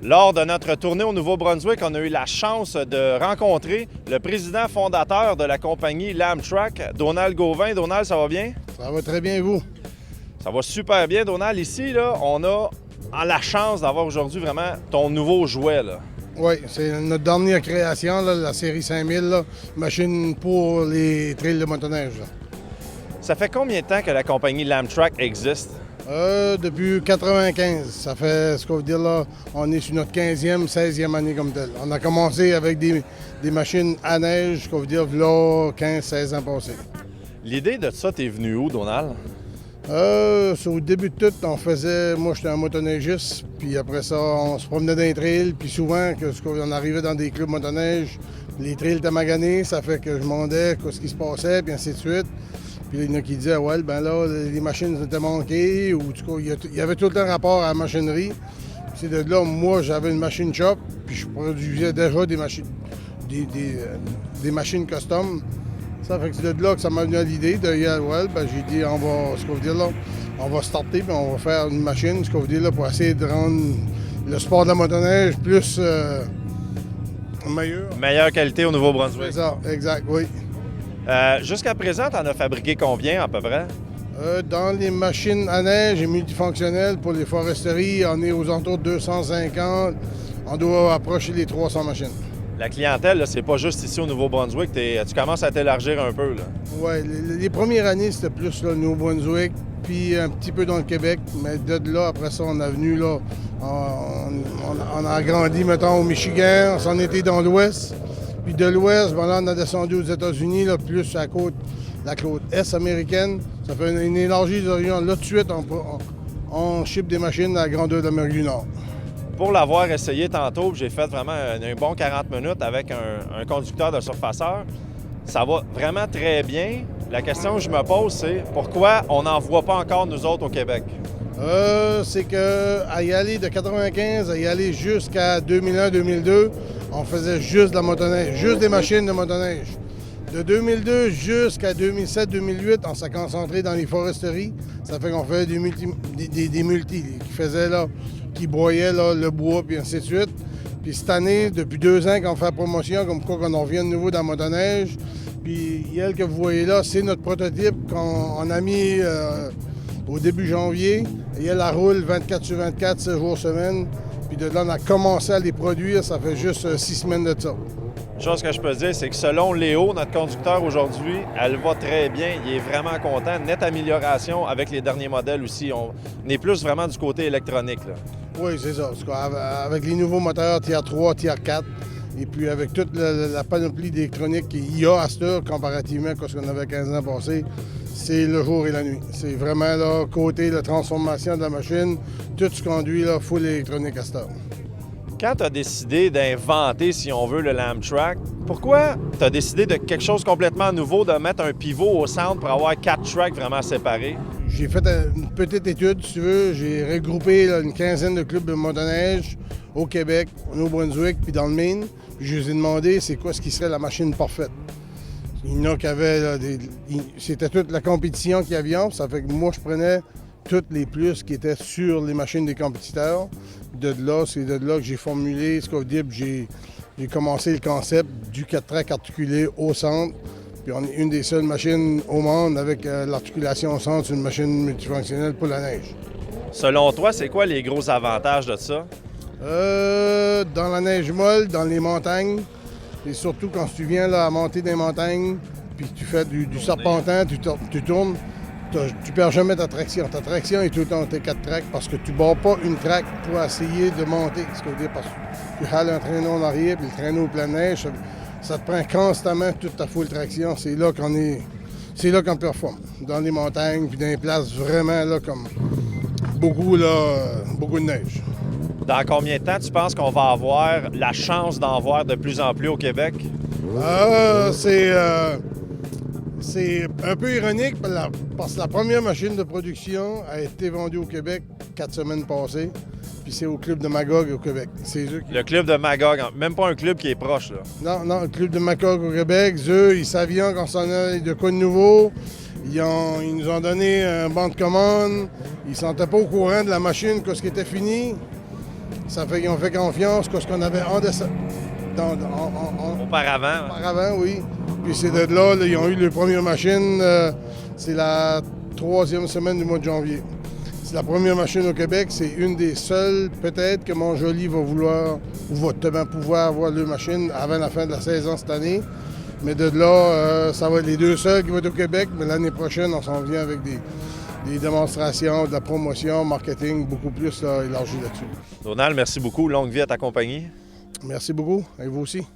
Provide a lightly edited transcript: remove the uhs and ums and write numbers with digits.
Lors de notre tournée au Nouveau-Brunswick, on a eu la chance de rencontrer le président fondateur de la compagnie Lamtrak, Donald Gauvin. Donald, ça va bien? Ça va très bien, vous? Ça va super bien, Donald. Ici, là, on a la chance d'avoir aujourd'hui vraiment ton nouveau jouet, là. Oui, c'est notre dernière création, là, la série 5000, là, machine pour les trails de motoneige. Là. Ça fait combien de temps que la compagnie Lamtrak existe? Depuis 95, ça fait ce qu'on veut dire là, on est sur notre 15e, 16e année comme tel. On a commencé avec des machines à neige, ce qu'on veut dire là, 15, 16 ans passés. L'idée de ça, t'es venu où, Donald? Au début de tout, moi j'étais un motoneigiste, puis après ça, on se promenait dans les trails, puis souvent, on arrivait dans des clubs motoneige, les trails étaient maganés, ça fait que je me demandais ce qui se passait, puis ainsi de suite. Puis il y en a qui disaient, ouais, ben là, les machines étaient manquées, ou en tout cas, il y avait tout le temps rapport à la machinerie. C'est de là, moi, j'avais une machine shop, puis je produisais déjà des machines custom. Ça fait que c'est de là que ça m'a venu à l'idée de dire, ouais, ben j'ai dit, on va starter, puis on va faire une machine, ce qu'on veut dire là, pour essayer de rendre le sport de la motoneige plus meilleur. Meilleure qualité au Nouveau-Brunswick. C'est ça, exact, oui. Jusqu'à présent, tu en as fabriqué combien à peu près? Dans les machines à neige et multifonctionnelles pour les foresteries, on est aux alentours de 250. On doit approcher les 300 machines. La clientèle, c'est pas juste ici au Nouveau-Brunswick. Tu commences à t'élargir un peu, là. Oui, les premières années, c'était plus le Nouveau-Brunswick, puis un petit peu dans le Québec. Mais de là, après ça, on est venu, là, on a agrandi, mettons, au Michigan, on s'en était dans l'Ouest. Puis de l'Ouest, ben là, on a descendu aux États-Unis, là, plus à la côte est américaine. Ça fait une élargie des horizons. Là, tout de suite, on ship des machines à la grandeur de l'Amérique du Nord. Pour l'avoir essayé tantôt, j'ai fait vraiment un bon 40 minutes avec un conducteur de surfaceur. Ça va vraiment très bien. La question que je me pose, c'est pourquoi on n'en voit pas encore, nous autres, au Québec? C'est qu'à y aller de 95 à y aller jusqu'à 2001-2002, on faisait juste de la motoneige, juste des machines de motoneige. De 2002 jusqu'à 2007-2008, on s'est concentré dans les foresteries. Ça fait qu'on faisait des multis qui broyaient là, le bois, puis ainsi de suite. Puis cette année, depuis 2 ans qu'on fait la promotion, comme quoi qu'on revient de nouveau dans la motoneige. Puis elle que vous voyez là, c'est notre prototype qu'on a mis au début janvier. Et elle roule 24 sur 24, 7 jours semaine. Puis de là, on a commencé à les produire, ça fait juste 6 semaines de ça. Une chose que je peux dire, c'est que selon Léo, notre conducteur aujourd'hui, elle va très bien. Il est vraiment content. Nette amélioration avec les derniers modèles aussi. On est plus vraiment du côté électronique, là. Oui, c'est ça. Avec les nouveaux moteurs Tier 3, Tier 4, et puis avec toute la panoplie d'électronique qu'il y a à cette heure, comparativement à ce qu'on avait 15 ans passé, c'est le jour et la nuit. C'est vraiment là, côté la transformation de la machine, tout ce conduit là, full électronique à cette heure. Quand tu as décidé d'inventer, si on veut, le Lamtrak, pourquoi tu as décidé de quelque chose complètement nouveau, de mettre un pivot au centre pour avoir 4 tracks vraiment séparés? J'ai fait une petite étude, si tu veux. J'ai regroupé là, une quinzaine de clubs de motoneige au Québec, au Nouveau-Brunswick, puis dans le Maine. Puis je les ai demandé c'est quoi ce qui serait la machine parfaite. Il y en a qui avaient, là, c'était toute la compétition qu'il y avait. Ça fait que moi, je prenais toutes les plus qui étaient sur les machines des compétiteurs. C'est de là que j'ai formulé ce qu'on veut dire. J'ai commencé le concept du 4-track articulé au centre. Puis on est une des seules machines au monde avec l'articulation au centre, une machine multifonctionnelle pour la neige. Selon toi, c'est quoi les gros avantages de ça? Dans la neige molle, dans les montagnes, et surtout quand tu viens là, à monter des montagnes, puis tu fais du serpentin, tu tournes, tu perds jamais ta traction. Ta traction est tout le temps tes 4 tracks parce que tu ne barres pas une track pour essayer de monter. Ce que veut dire parce que tu hales un traîneau en arrière, puis le traîneau au plein neige, ça te prend constamment toute ta full traction. C'est là qu'on performe. Dans les montagnes, puis dans les places vraiment là, comme beaucoup de neige. Dans combien de temps tu penses qu'on va avoir la chance d'en voir de plus en plus au Québec? C'est un peu ironique parce que la première machine de production a été vendue au Québec 4 semaines passées. Puis c'est au club de Magog au Québec. Le club de Magog, même pas un club qui est proche, là. Non, le club de Magog au Québec, eux, ils savaient qu'on s'en allait de quoi de nouveau. Ils nous ont donné un banc de commande. Ils ne sentaient pas au courant de la machine, ce qui était fini. Ça fait qu'ils ont fait confiance que ce qu'on avait en descente. Auparavant. Auparavant, oui. Puis c'est de là, ils ont eu les premières machines. C'est la 3e semaine du mois de janvier. C'est la première machine au Québec. C'est une des seules, peut-être, que Mont-Joli va vouloir ou va pouvoir avoir leur machine avant la fin de la saison cette année. Mais de là, ça va être les 2 seuls qui vont être au Québec. Mais l'année prochaine, on s'en vient avec des démonstrations, de la promotion, marketing, beaucoup plus élargi là-dessus. Donald, merci beaucoup. Longue vie à ta compagnie. Merci beaucoup. Et vous aussi.